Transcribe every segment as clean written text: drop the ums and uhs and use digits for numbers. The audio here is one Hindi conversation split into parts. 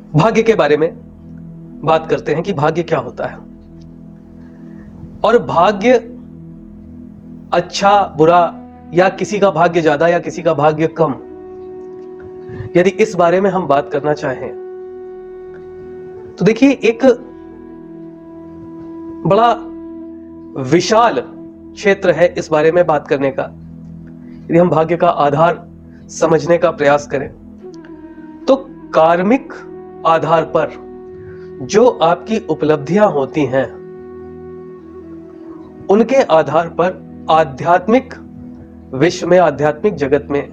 भाग्य के बारे में बात करते हैं कि भाग्य क्या होता है और भाग्य अच्छा बुरा या किसी का भाग्य ज्यादा या किसी का भाग्य कम, यदि इस बारे में हम बात करना चाहें तो देखिए एक बड़ा विशाल क्षेत्र है इस बारे में बात करने का। यदि हम भाग्य का आधार समझने का प्रयास करें तो कार्मिक आधार पर जो आपकी उपलब्धियां होती हैं उनके आधार पर आध्यात्मिक विश्व में, आध्यात्मिक जगत में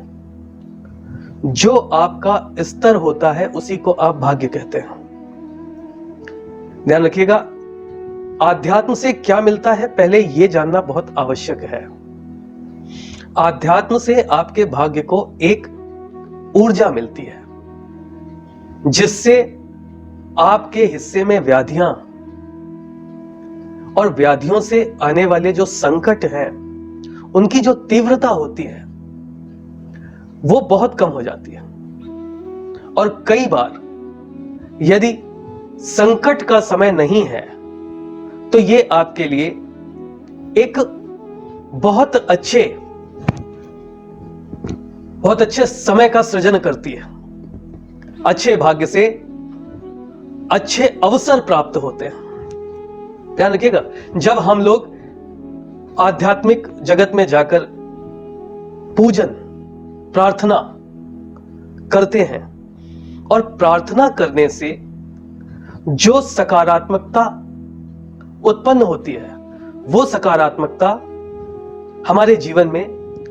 जो आपका स्तर होता है उसी को आप भाग्य कहते हैं। ध्यान रखिएगा, आध्यात्म से क्या मिलता है पहले यह जानना बहुत आवश्यक है। आध्यात्म से आपके भाग्य को एक ऊर्जा मिलती है जिससे आपके हिस्से में व्याधियां और व्याधियों से आने वाले जो संकट हैं उनकी जो तीव्रता होती है वो बहुत कम हो जाती है। और कई बार यदि संकट का समय नहीं है तो ये आपके लिए एक बहुत अच्छे समय का सृजन करती है। अच्छे भाग्य से अच्छे अवसर प्राप्त होते हैं। ध्यान रखिएगा, जब हम लोग आध्यात्मिक जगत में जाकर पूजन प्रार्थना करते हैं और प्रार्थना करने से जो सकारात्मकता उत्पन्न होती है वो सकारात्मकता हमारे जीवन में,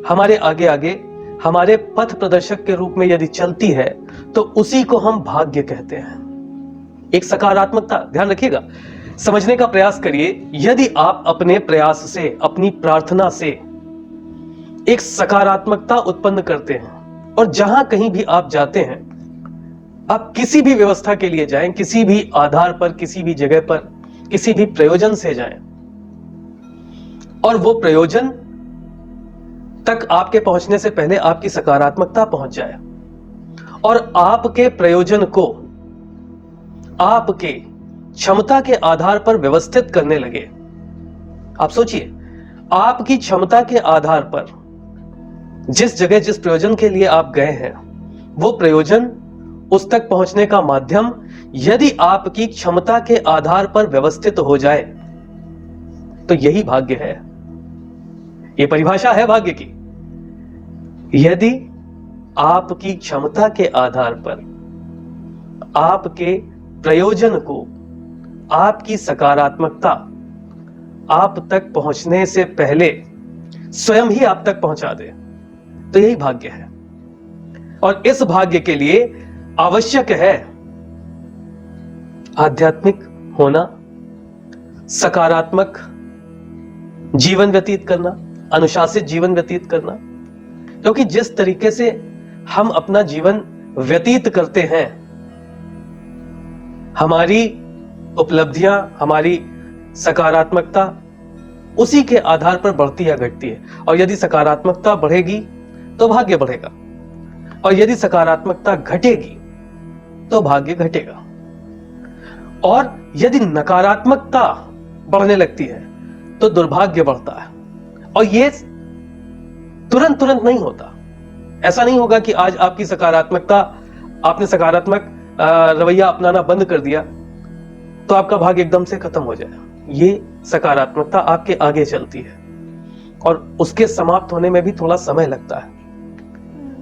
हमारे आगे आगे, हमारे पथ प्रदर्शक के रूप में यदि चलती है तो उसी को हम भाग्य कहते हैं। एक सकारात्मकता, ध्यान रखिएगा, समझने का प्रयास करिए। यदि आप अपने प्रयास से, अपनी प्रार्थना से एक सकारात्मकता उत्पन्न करते हैं और जहां कहीं भी आप जाते हैं, आप किसी भी व्यवस्था के लिए जाएं, किसी भी आधार पर, किसी भी जगह पर, किसी भी प्रयोजन से जाएं और वो प्रयोजन तक आपके पहुंचने से पहले आपकी सकारात्मकता पहुंच जाए और आपके प्रयोजन को आपके क्षमता के आधार पर व्यवस्थित करने लगे। आप सोचिए, आपकी क्षमता के आधार पर जिस जगह, जिस प्रयोजन के लिए आप गए हैं, वो प्रयोजन, उस तक पहुंचने का माध्यम यदि आपकी क्षमता के आधार पर व्यवस्थित हो जाए तो यही भाग्य है। यह परिभाषा है भाग्य की। यदि आपकी क्षमता के आधार पर आपके प्रयोजन को, आपकी सकारात्मकता आप तक पहुंचने से पहले स्वयं ही आप तक पहुंचा दे तो यही भाग्य है। और इस भाग्य के लिए आवश्यक है आध्यात्मिक होना, सकारात्मक जीवन व्यतीत करना, अनुशासित जीवन व्यतीत करना। क्योंकि जिस तरीके से हम अपना जीवन व्यतीत करते हैं, हमारी उपलब्धियां, हमारी सकारात्मकता उसी के आधार पर बढ़ती या घटती है। और यदि सकारात्मकता बढ़ेगी तो भाग्य बढ़ेगा और यदि सकारात्मकता घटेगी तो भाग्य घटेगा। और यदि नकारात्मकता बढ़ने लगती है तो दुर्भाग्य बढ़ता है। और यह तुरंत नहीं होता। ऐसा नहीं होगा कि आज आपकी सकारात्मकता, आपने सकारात्मक रवैया अपनाना बंद कर दिया तो आपका भाग्य एकदम से खत्म हो जाए। ये सकारात्मकता आपके आगे चलती है और उसके समाप्त होने में भी थोड़ा समय लगता है।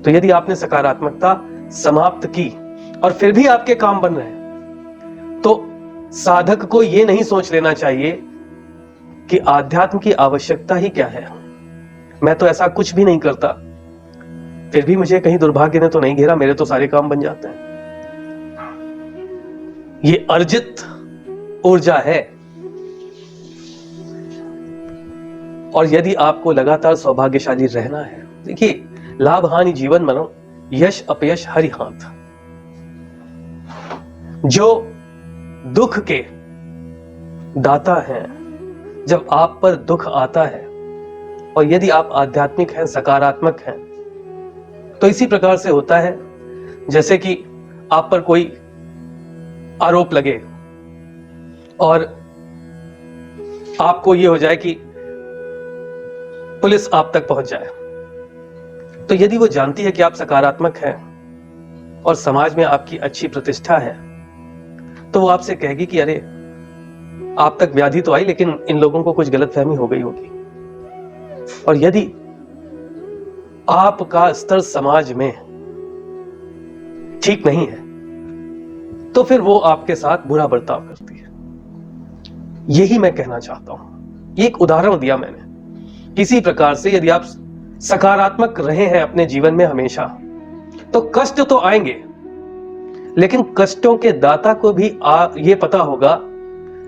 तो यदि आपने सकारात्मकता समाप्त की और फिर भी आपके काम बन रहे हैं तो साधक को यह नहीं सोच लेना चाहिए कि आध्यात्म की आवश्यकता ही क्या है, मैं तो ऐसा कुछ भी नहीं करता, फिर भी मुझे कहीं दुर्भाग्य ने तो नहीं घेरा, मेरे तो सारे काम बन जाते हैं। ये अर्जित ऊर्जा है। और यदि आपको लगातार सौभाग्यशाली रहना है, देखिए, लाभ हानि जीवन मनो, यश अपयश हरि हाथ। जो दुख के दाता हैं, जब आप पर दुख आता है और यदि आप आध्यात्मिक हैं, सकारात्मक हैं, तो इसी प्रकार से होता है जैसे कि आप पर कोई आरोप लगे और आपको यह हो जाए कि पुलिस आप तक पहुंच जाए, तो यदि वो जानती है कि आप सकारात्मक हैं और समाज में आपकी अच्छी प्रतिष्ठा है, तो वो आपसे कहेगी कि अरे आप तक व्याधि तो आई, लेकिन इन लोगों को कुछ गलतफहमी हो गई होगी। और यदि आपका स्तर समाज में ठीक नहीं है, तो फिर वो आपके साथ बुरा बर्ताव करती है। यही मैं कहना चाहता हूं। एक उदाहरण दिया मैंने। किसी प्रकार से यदि आप सकारात्मक रहे हैं अपने जीवन में हमेशा, तो कष्ट तो आएंगे, लेकिन कष्टों के दाता को भी ये पता होगा,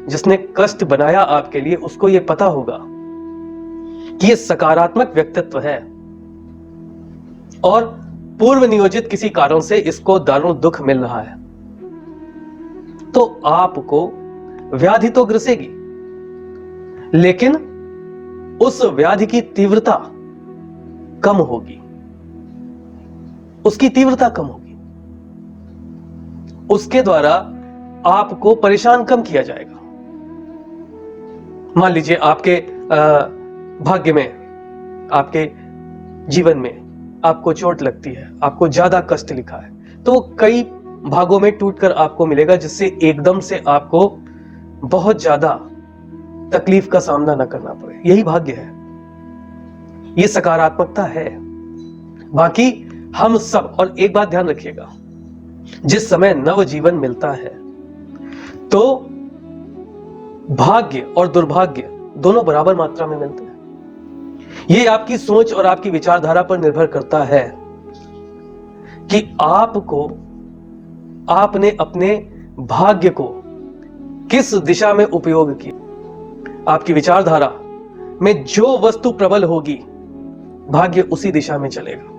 जिसने कष्ट बनाया आपके लिए, उसको ये पता होगा कि ये सकारात्मक व्यक्तित्व है और पूर्व नियोजित किसी कारण से इसको दारुण दुख मिल रहा है। तो आपको व्याधि तो ग्रसेगी, लेकिन उस व्याधि की तीव्रता कम होगी, उसकी तीव्रता कम होगी। उसके द्वारा आपको परेशान कम किया जाएगा। मान लीजिए आपके भाग्य में, आपके जीवन में आपको चोट लगती है, आपको ज्यादा कष्ट लिखा है, तो कई भागों में टूटकर आपको मिलेगा, जिससे एकदम से आपको बहुत ज्यादा तकलीफ का सामना न करना पड़े। यही भाग्य है, ये सकारात्मकता है। बाकी हम सब, और एक बात ध्यान रखिएगा, जिस समय नव जीवन मिलता है तो भाग्य और दुर्भाग्य दोनों बराबर मात्रा में मिलते हैं। ये आपकी सोच और आपकी विचारधारा पर निर्भर करता है कि आपने अपने भाग्य को किस दिशा में उपयोग किया। आपकी विचारधारा में जो वस्तु प्रबल होगी, भाग्य उसी दिशा में चलेगा।